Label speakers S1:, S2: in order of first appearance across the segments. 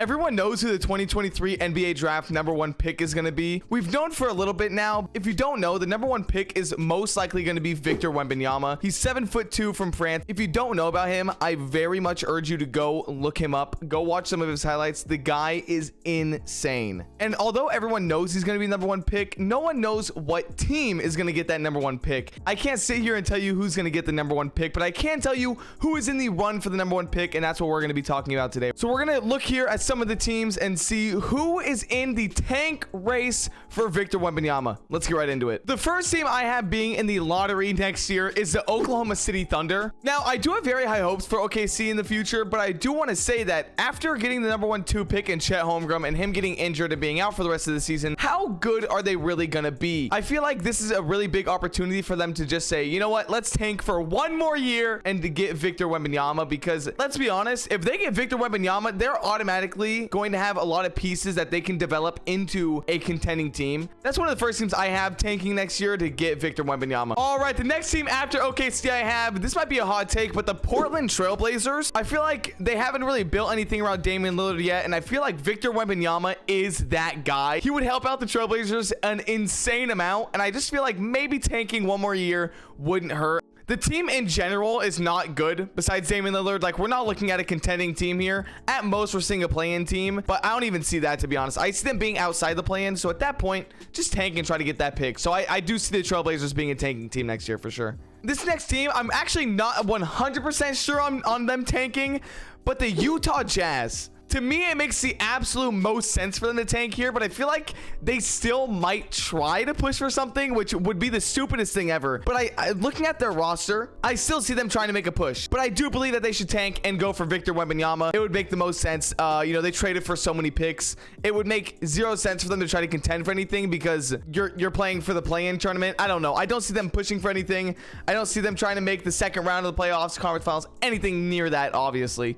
S1: Everyone knows who the 2023 NBA draft #1 pick is going to be. We've known for a little bit now. If you don't know, the #1 pick is most likely going to be Victor Wembanyama. He's 7'2" from France. If you don't know about him, I very much urge you to go look him up. Go watch some of his highlights. The guy is insane. And although everyone knows he's going to be #1 pick, no one knows what team is going to get that #1 pick. I can't sit here and tell you who's going to get the #1 pick, but I can tell you who is in the run for the #1 pick, and that's what we're going to be talking about today. So we're going to look here at some of the teams and see who is in the tank race for Victor Wembanyama. Let's get right into it. The first team I have being in the lottery next year is the Oklahoma City Thunder. Now, I do have very high hopes for OKC in the future, but I do want to say that after getting the #2 pick in Chet Holmgren and him getting injured and being out for the rest of the season, how good are they really going to be? I feel like this is a really big opportunity for them to just say, you know what, let's tank for one more year and to get Victor Wembanyama, because let's be honest, if they get Victor Wembanyama, they're automatically going to have a lot of pieces that they can develop into a contending team. That's one of the first teams I have tanking next year to get Victor Wembanyama. All right, the next team after OKC I have, this might be a hot take, but the Portland Trail Blazers. I feel like they haven't really built anything around Damian Lillard yet, and I feel like Victor Wembanyama is that guy. He would help out the Trail Blazers an insane amount, and I just feel like maybe tanking one more year wouldn't hurt. The team in general is not good besides Damian Lillard. Like, we're not looking at a contending team here. At most, we're seeing a play-in team, but I don't even see that, to be honest. I see them being outside the play-in, so at that point, just tank and try to get that pick. So I do see the Trailblazers being a tanking team next year for sure. This next team, I'm actually not 100% sure on them tanking, but the Utah Jazz. To me, it makes the absolute most sense for them to tank here, but I feel like they still might try to push for something, which would be the stupidest thing ever. But looking at their roster, I still see them trying to make a push. But I do believe that they should tank and go for Victor Wembanyama. It would make the most sense. You know, they traded for so many picks. It would make zero sense for them to try to contend for anything because you're playing for the play-in tournament. I don't know. I don't see them pushing for anything. I don't see them trying to make the second round of the playoffs, conference finals, anything near that, obviously.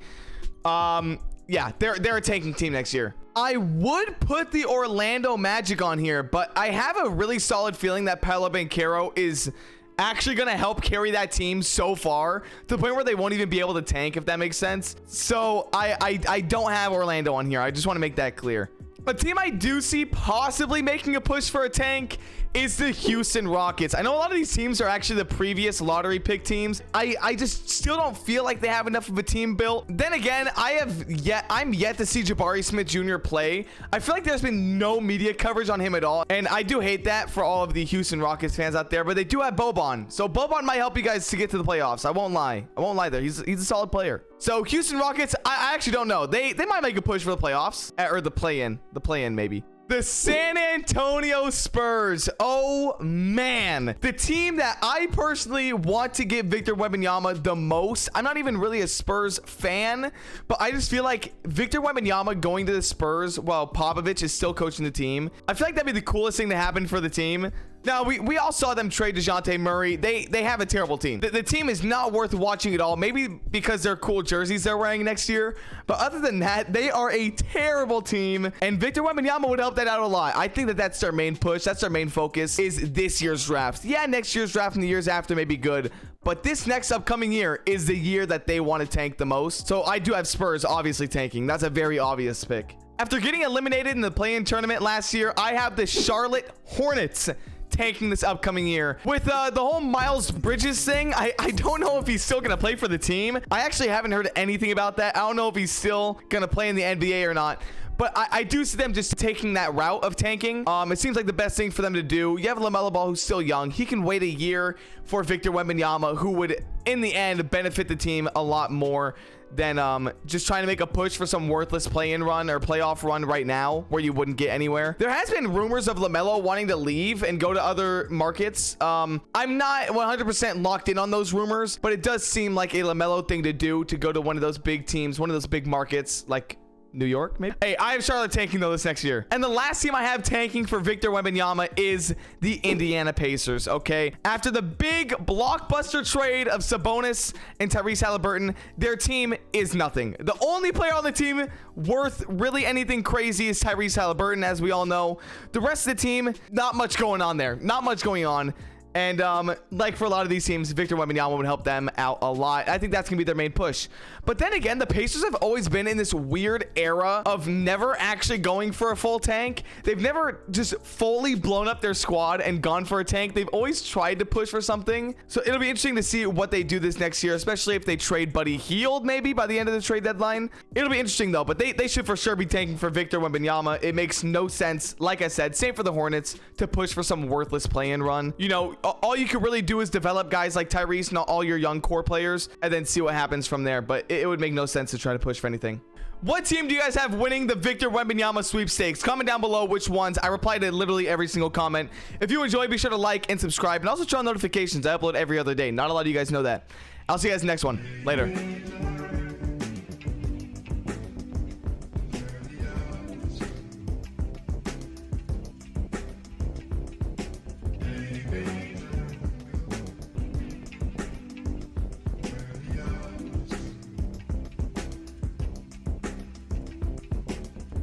S1: Yeah, they're a tanking team next year. I would put the Orlando Magic on here, but I have a really solid feeling that Paolo Banchero is actually going to help carry that team so far to the point where they won't even be able to tank, if that makes sense. So I don't have Orlando on here. I just want to make that clear. A team I do see possibly making a push for a tank is the Houston Rockets. I know a lot of these teams are actually the previous lottery pick teams. I just still don't feel like they have enough of a team built. Then again, I'm yet to see Jabari Smith Jr. play. I feel like there's been no media coverage on him at all, and I do hate that for all of the Houston Rockets fans out there, but they do have Boban. So Boban might help you guys to get to the playoffs. I won't lie. I won't lie there. He's a solid player. So Houston Rockets, I actually don't know. They might make a push for the playoffs, or the play-in. The play-in, maybe. The San Antonio Spurs. Oh, man. The team that I personally want to get Victor Wembanyama the most. I'm not even really a Spurs fan, but I just feel like Victor Wembanyama going to the Spurs while Popovich is still coaching the team, I feel like that'd be the coolest thing to happen for the team. Now, we all saw them trade DeJounte Murray. They have a terrible team. The team is not worth watching at all. Maybe because they're cool jerseys they're wearing next year. But other than that, they are a terrible team. And Victor Wembanyama would help that out a lot. I think that that's their main push. That's their main focus is this year's draft. Yeah, next year's draft and the years after may be good. But this next upcoming year is the year that they want to tank the most. So I do have Spurs obviously tanking. That's a very obvious pick. After getting eliminated in the play-in tournament last year, I have the Charlotte Hornets tanking this upcoming year. With the whole Miles Bridges thing, I don't know if he's still gonna play for the team. I actually haven't heard anything about that. I don't know if he's still gonna play in the NBA or not, but I do see them just taking that route of tanking. It seems like the best thing for them to do. You have LaMelo Ball, who's still young. He can wait a year for Victor Wembanyama, who would in the end benefit the team a lot more than just trying to make a push for some worthless play-in run or playoff run right now where you wouldn't get anywhere. There has been rumors of LaMelo wanting to leave and go to other markets. I'm not 100% locked in on those rumors, but it does seem like a LaMelo thing to do, to go to one of those big teams, one of those big markets like New York, maybe. Hey, I have Charlotte tanking though this next year. And the last team I have tanking for Victor Wembanyama is the Indiana Pacers, okay? After the big blockbuster trade of Sabonis and Tyrese Haliburton, their team is nothing. The only player on the team worth really anything crazy is Tyrese Haliburton, as we all know. The rest of the team, not much going on there. Not much going on. And like for a lot of these teams, Victor Wembanyama would help them out a lot. I think that's gonna be their main push. But then again, the Pacers have always been in this weird era of never actually going for a full tank. They've never just fully blown up their squad and gone for a tank. They've always tried to push for something. So it'll be interesting to see what they do this next year, especially if they trade Buddy Hield maybe by the end of the trade deadline. It'll be interesting though, but they should for sure be tanking for Victor Wembanyama. It makes no sense, like I said, same for the Hornets, to push for some worthless play-in run. You know, all you can really do is develop guys like Tyrese and all your young core players and then see what happens from there. But it would make no sense to try to push for anything. What team do you guys have winning the Victor Wembanyama sweepstakes? Comment down below which ones. I reply to literally every single comment. If you enjoy, be sure to like and subscribe, and also turn on notifications. I upload every other day. Not a lot of you guys know that. I'll see you guys in the next one. Later.